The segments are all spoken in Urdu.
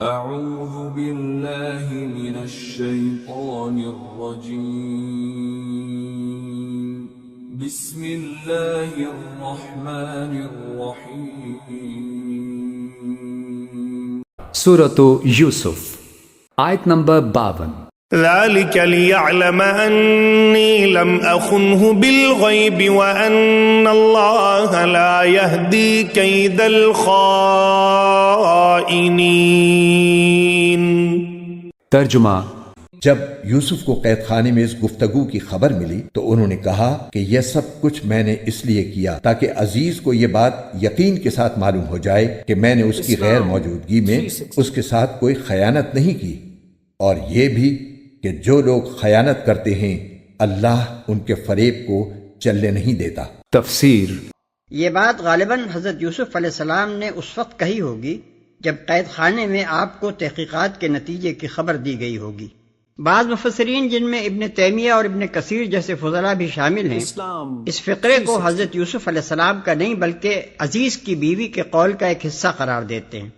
اعوذ باللہ من الشیطان الرجیم بسم اللہ الرحمن الرحیم۔ سورۃ یوسف آیت نمبر 52۔ ذلك ليعلم أني لم أخنه بالغيب وأن الله لا يهدي كيد الخائنين۔ ترجمہ: جب یوسف کو قید خانے میں اس گفتگو کی خبر ملی تو انہوں نے کہا کہ یہ سب کچھ میں نے اس لیے کیا تاکہ عزیز کو یہ بات یقین کے ساتھ معلوم ہو جائے کہ میں نے اس کی غیر موجودگی میں اس کے ساتھ کوئی خیانت نہیں کی، اور یہ بھی کہ جو لوگ خیانت کرتے ہیں اللہ ان کے فریب کو چلنے نہیں دیتا۔ تفسیر: یہ بات غالباً حضرت یوسف علیہ السلام نے اس وقت کہی ہوگی جب قید خانے میں آپ کو تحقیقات کے نتیجے کی خبر دی گئی ہوگی۔ بعض مفسرین جن میں ابن تیمیہ اور ابن کثیر جیسے فضلاء بھی شامل ہیں، اس فقرے کو حضرت یوسف علیہ السلام کا نہیں بلکہ عزیز کی بیوی کے قول کا ایک حصہ قرار دیتے ہیں۔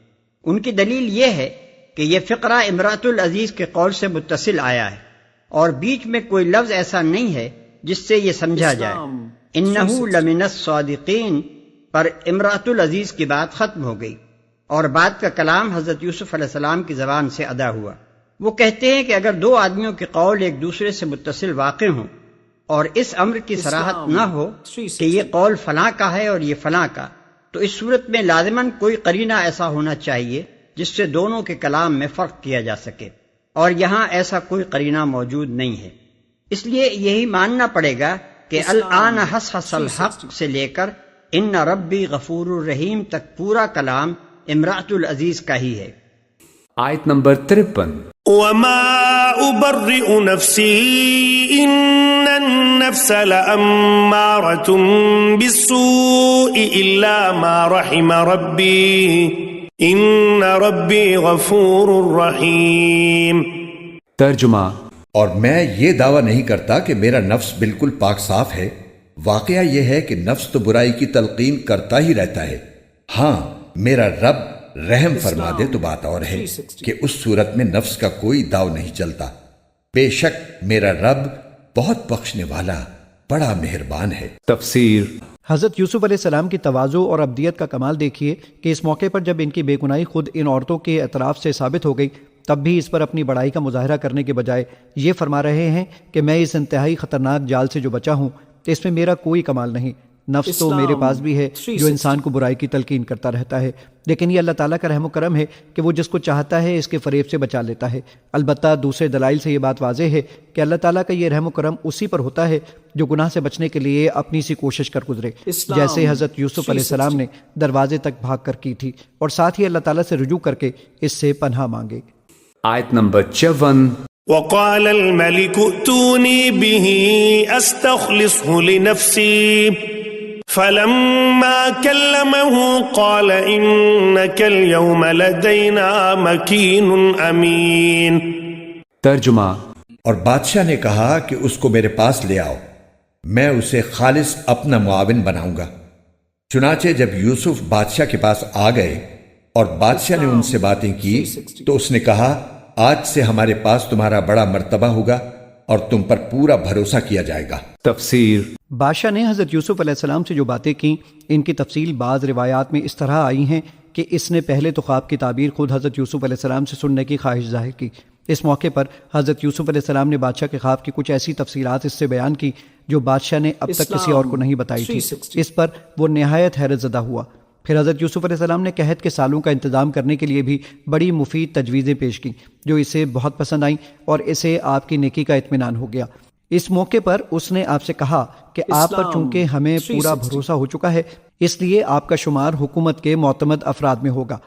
ان کی دلیل یہ ہے کہ یہ فقرہ امرأۃ العزیز کے قول سے متصل آیا ہے اور بیچ میں کوئی لفظ ایسا نہیں ہے جس سے یہ سمجھا جائے انہ لمن الصادقین پر امرأۃ العزیز کی بات ختم ہو گئی اور بات کا کلام حضرت یوسف علیہ السلام کی زبان سے ادا ہوا۔ وہ کہتے ہیں کہ اگر دو آدمیوں کے قول ایک دوسرے سے متصل واقع ہوں اور اس امر کی صراحت نہ ہو کہ یہ قول فلاں کا ہے اور یہ فلاں کا، تو اس صورت میں لازماً کوئی قرینہ ایسا ہونا چاہیے جس سے دونوں کے کلام میں فرق کیا جا سکے، اور یہاں ایسا کوئی قرینہ موجود نہیں ہے۔ اس لیے یہی ماننا پڑے گا کہ الآن حصحص الحق سے لے کر ان ربی غفور الرحیم تک پورا کلام امرأۃ العزیز کا ہی ہے۔ آیت نمبر 53۔ وما أبرئ نفسي إن النفس لأمارة بالسوء إلا ما رحم ربي إن ربي غفور رحيم۔ ترجمہ: اور میں یہ دعویٰ نہیں کرتا کہ میرا نفس بالکل پاک صاف ہے، واقعہ یہ ہے کہ نفس تو برائی کی تلقین کرتا ہی رہتا ہے، ہاں میرا رب رحم فرما دے تو بات اور ہے کہ اس صورت میں نفس کا کوئی داؤ نہیں چلتا۔ بے شک میرا رب بہت بخشنے والا بڑا مہربان ہے۔ تفسیر: حضرت یوسف علیہ السلام کی تواضع اور ابدیت کا کمال دیکھیے کہ اس موقع پر جب ان کی بے گناہی خود ان عورتوں کے اعتراف سے ثابت ہو گئی، تب بھی اس پر اپنی بڑائی کا مظاہرہ کرنے کے بجائے یہ فرما رہے ہیں کہ میں اس انتہائی خطرناک جال سے جو بچا ہوں اس میں میرا کوئی کمال نہیں، نفس تو میرے پاس بھی ہے جو انسان کو برائی کی تلقین کرتا رہتا ہے، لیکن یہ اللہ تعالیٰ کا رحم و کرم ہے کہ وہ جس کو چاہتا ہے اس کے فریب سے بچا لیتا ہے۔ البتہ دوسرے دلائل سے یہ بات واضح ہے کہ اللہ تعالیٰ کا یہ رحم و کرم اسی پر ہوتا ہے جو گناہ سے بچنے کے لیے اپنی سی کوشش کر گزرے، جیسے حضرت یوسف علیہ السلام نے دروازے تک بھاگ کر کی تھی، اور ساتھ ہی اللہ تعالیٰ سے رجوع کر کے اس سے پناہ مانگے۔ آیت نمبر 54۔ وقال الملك ائتوني به استخلصه لنفسي فلما كلمه قال إنك اليوم لدينا مكين أمين۔ ترجمہ: اور بادشاہ نے کہا کہ اس کو میرے پاس لے آؤ، میں اسے خالص اپنا معاون بناؤں گا۔ چنانچہ جب یوسف بادشاہ کے پاس آ گئے اور بادشاہ نے ان سے باتیں کی تو اس نے کہا آج سے ہمارے پاس تمہارا بڑا مرتبہ ہوگا اور تم پر پورا بھروسہ کیا جائے گا۔ تفسیر: بادشاہ نے حضرت یوسف علیہ السلام سے جو باتیں کیں ان کی تفصیل بعض روایات میں اس طرح آئی ہیں کہ اس نے پہلے تو خواب کی تعبیر خود حضرت یوسف علیہ السلام سے سننے کی خواہش ظاہر کی۔ اس موقع پر حضرت یوسف علیہ السلام نے بادشاہ کے خواب کی کچھ ایسی تفصیلات اس سے بیان کی جو بادشاہ نے اب تک کسی اور کو نہیں بتائی تھی۔ اس پر وہ نہایت حیرت زدہ ہوا۔ پھر حضرت یوسف علیہ السلام نے قحط کے سالوں کا انتظام کرنے کے لیے بھی بڑی مفید تجویزیں پیش کیں جو اسے بہت پسند آئیں اور اسے آپ کی نیکی کا اطمینان ہو گیا۔ اس موقع پر اس نے آپ سے کہا کہ آپ پر چونکہ ہمیں پورا بھروسہ ہو چکا ہے اس لیے آپ کا شمار حکومت کے معتمد افراد میں ہوگا۔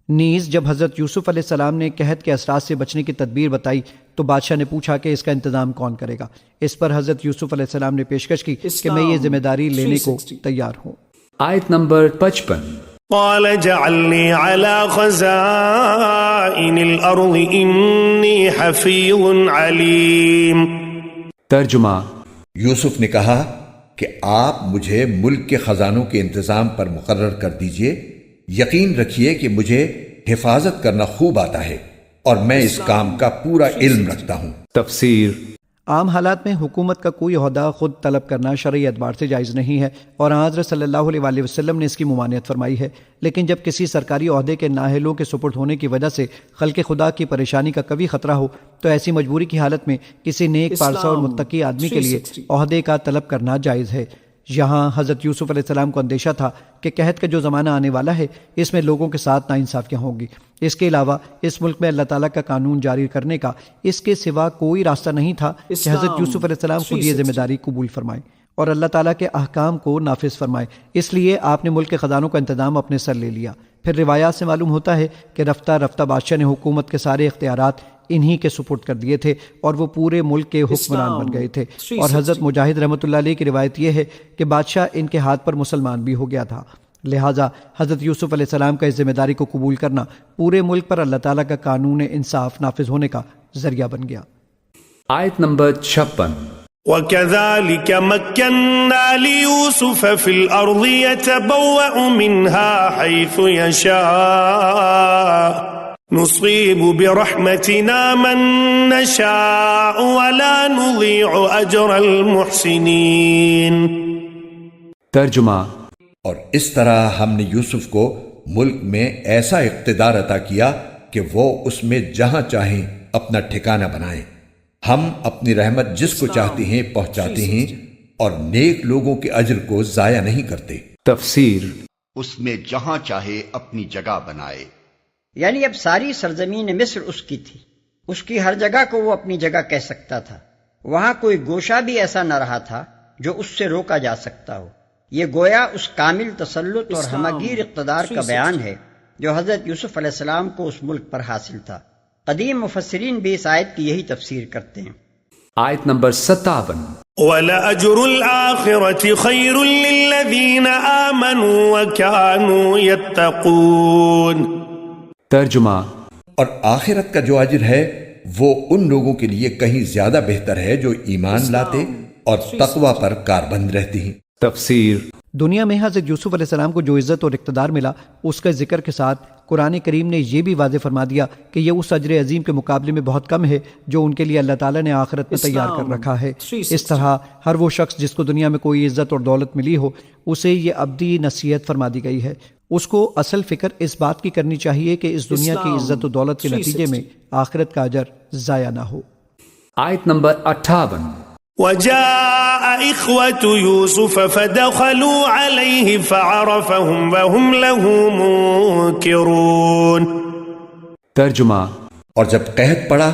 نیز جب حضرت یوسف علیہ السلام نے قحط کے اثرات سے بچنے کی تدبیر بتائی تو بادشاہ نے پوچھا کہ اس کا انتظام کون کرے گا۔ اس پر حضرت یوسف علیہ السلام نے پیشکش کی کہ میں یہ ذمہ داری لینے کو تیار ہوں۔ آیت نمبر 55۔ قال اجعلني على خزائن الارض اني حفيظ عليم۔ ترجمہ: یوسف نے کہا کہ آپ مجھے ملک کے خزانوں کے انتظام پر مقرر کر دیجئے، یقین رکھیے کہ مجھے حفاظت کرنا خوب آتا ہے اور میں اس کام کا پورا علم رکھتا ہوں۔ تفسیر۔ عام حالات میں حکومت کا کوئی عہدہ خود طلب کرنا شرعی اعتبار سے جائز نہیں ہے، اور حضرت صلی اللہ علیہ وآلہ وسلم نے اس کی ممانعت فرمائی ہے، لیکن جب کسی سرکاری عہدے کے نااہلوں کے سپرد ہونے کی وجہ سے خلق خدا کی پریشانی کا کبھی خطرہ ہو تو ایسی مجبوری کی حالت میں کسی نیک پارسا اور متقی آدمی کے لیے عہدے کا طلب کرنا جائز ہے۔ یہاں حضرت یوسف علیہ السلام کو اندیشہ تھا کہ قحط کا جو زمانہ آنے والا ہے اس میں لوگوں کے ساتھ ناانصافیاں ہوں گی۔ اس کے علاوہ اس ملک میں اللہ تعالیٰ کا قانون جاری کرنے کا اس کے سوا کوئی راستہ نہیں تھا کہ حضرت یوسف علیہ السلام خود یہ ذمہ داری قبول فرمائیں اور اللہ تعالیٰ کے احکام کو نافذ فرمائے۔ اس لیے آپ نے ملک کے خزانوں کا انتظام اپنے سر لے لیا۔ پھر روایات سے معلوم ہوتا ہے کہ رفتہ رفتہ بادشاہ نے حکومت کے سارے اختیارات انہی کے سپرد کر دیے تھے اور وہ پورے ملک کے حکمران بن گئے تھے۔ اور حضرت مجاہد رحمۃ اللہ علیہ کی روایت یہ ہے کہ بادشاہ ان کے ہاتھ پر مسلمان بھی ہو گیا تھا، لہٰذا حضرت یوسف علیہ السلام کا اس ذمہ داری کو قبول کرنا پورے ملک پر اللہ تعالیٰ کا قانون انصاف نافذ ہونے کا ذریعہ بن گیا۔ آیت نمبر 56۔ وَكَذَلِكَ مَكَّنَّا لِيُوسُفَ فِي الْأَرْضِ يَتَبَوَّأُ مِنْهَا حَيْثُ يَشَاءُ نُصِيبُ بِرَحْمَتِنَا مَن نَّشَاءُ وَلَا نُضِيعُ أَجْرَ الْمُحْسِنِينَ۔ ترجمہ۔ اور اس طرح ہم نے یوسف کو ملک میں ایسا اقتدار عطا کیا کہ وہ اس میں جہاں چاہیں اپنا ٹھکانہ بنائیں۔ ہم اپنی رحمت جس کو چاہتے ہیں پہنچاتے ہیں اور نیک لوگوں کے اجر کو ضائع نہیں کرتے۔ تفسیر۔ اس میں جہاں چاہے اپنی جگہ بنائے، یعنی اب ساری سرزمین مصر اس کی تھی، اس کی ہر جگہ کو وہ اپنی جگہ کہہ سکتا تھا، وہاں کوئی گوشہ بھی ایسا نہ رہا تھا جو اس سے روکا جا سکتا ہو۔ یہ گویا اس کامل تسلط اور ہمگیر اقتدار کا بیان ہے جو حضرت یوسف علیہ السلام کو اس ملک پر حاصل تھا۔ قدیم مفسرین بھی اس آیت کی یہی تفسیر کرتے ہیں۔ آیت نمبر 57۔ وَلَأَجْرُ الْآخِرَةِ خَيْرٌ لِّلَّذِينَ آمَنُوا وَكَانُوا يَتَّقُونَ۔ ترجمہ۔ اور آخرت کا جو اجر ہے وہ ان لوگوں کے لیے کہیں زیادہ بہتر ہے جو ایمان لاتے اور تقوی پر کاربند رہتے ہیں۔ تفسیر۔ دنیا میں حضرت یوسف علیہ السلام کو جو عزت اور اقتدار ملا اس کا ذکر کے ساتھ قرآن کریم نے یہ بھی واضح فرما دیا کہ یہ اس اجر عظیم کے مقابلے میں بہت کم ہے جو ان کے لیے اللہ تعالیٰ نے آخرت میں تیار کر رکھا ہے۔ اس طرح ہر وہ شخص جس کو دنیا میں کوئی عزت اور دولت ملی ہو اسے یہ ابدی نصیحت فرما دی گئی ہے۔ اس کو اصل فکر اس بات کی کرنی چاہیے کہ اس دنیا کی عزت و دولت کے نتیجے میں آخرت کا اجر ضائع نہ ہو۔ آیت نمبر 58۔ وجاء إخوة يوسف فدخلوا عليه فعرفهم وهم له منكرون۔ ترجمہ۔ اور جب قحط پڑا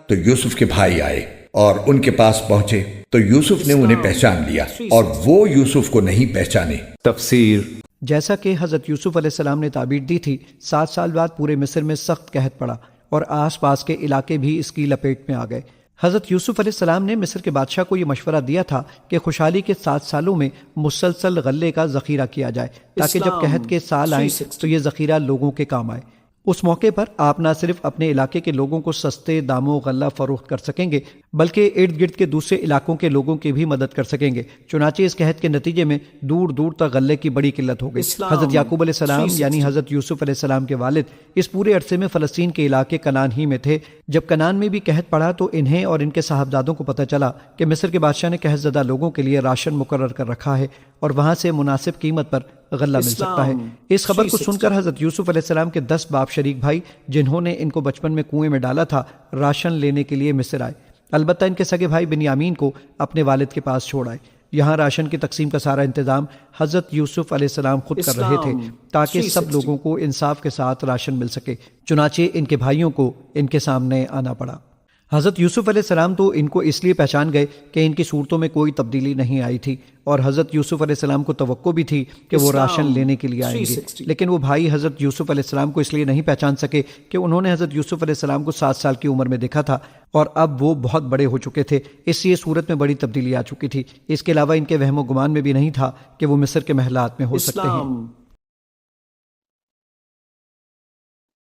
تو یوسف کے بھائی آئے اور ان کے پاس پہنچے تو یوسف نے انہیں پہچان لیا اور وہ یوسف کو نہیں پہچانے۔ تفسیر۔ جیسا کہ حضرت یوسف علیہ السلام نے تعبیر دی تھی 7 سال بعد پورے مصر میں سخت قحط پڑا اور آس پاس کے علاقے بھی اس کی لپیٹ میں آ گئے۔ حضرت یوسف علیہ السلام نے مصر کے بادشاہ کو یہ مشورہ دیا تھا کہ خوشحالی کے 7 سالوں میں مسلسل غلے کا ذخیرہ کیا جائے تاکہ جب قحط کے سال آئیں تو یہ ذخیرہ لوگوں کے کام آئے۔ اس موقع پر آپ نہ صرف اپنے علاقے کے لوگوں کو سستے داموں غلہ فروخت کر سکیں گے بلکہ ارد گرد کے دوسرے علاقوں کے لوگوں کی بھی مدد کر سکیں گے۔ چنانچہ اس قحط کے نتیجے میں دور دور تک غلے کی بڑی قلت ہو گئی۔ حضرت یعقوب علیہ السلام یعنی حضرت یوسف علیہ السلام کے والد اس پورے عرصے میں فلسطین کے علاقے کنعان ہی میں تھے۔ جب کنعان میں بھی قحط پڑا تو انہیں اور ان کے صاحبزادوں کو پتہ چلا کہ مصر کے بادشاہ نے قحط زدہ لوگوں کے لیے راشن مقرر کر رکھا ہے اور وہاں سے مناسب قیمت پر غلہ مل سکتا ہے۔ اس خبر کو سن کر حضرت یوسف علیہ السلام کے 10 باپ شریک بھائی جنہوں نے ان کو بچپن میں کنویں میں ڈالا تھا راشن لینے کے لیے مصر آئے۔ البتہ ان کے سگے بھائی بنیامین کو اپنے والد کے پاس چھوڑ آئے۔ یہاں راشن کی تقسیم کا سارا انتظام حضرت یوسف علیہ السلام خود کر رہے تھے تاکہ سب لوگوں کو انصاف کے ساتھ راشن مل سکے۔ چنانچہ ان کے بھائیوں کو ان کے سامنے آنا پڑا۔ حضرت یوسف علیہ السلام تو ان کو اس لیے پہچان گئے کہ ان کی صورتوں میں کوئی تبدیلی نہیں آئی تھی اور حضرت یوسف علیہ السلام کو توقع بھی تھی کہ وہ راشن لینے کے لیے آئیں گے، لیکن وہ بھائی حضرت یوسف علیہ السلام کو اس لیے نہیں پہچان سکے کہ انہوں نے حضرت یوسف علیہ السلام کو 7 سال کی عمر میں دیکھا تھا اور اب وہ بہت بڑے ہو چکے تھے، اس لیے صورت میں بڑی تبدیلی آ چکی تھی۔ اس کے علاوہ ان کے وہم و گمان میں بھی نہیں تھا کہ وہ مصر کے محلات میں ہو سکتے ہیں۔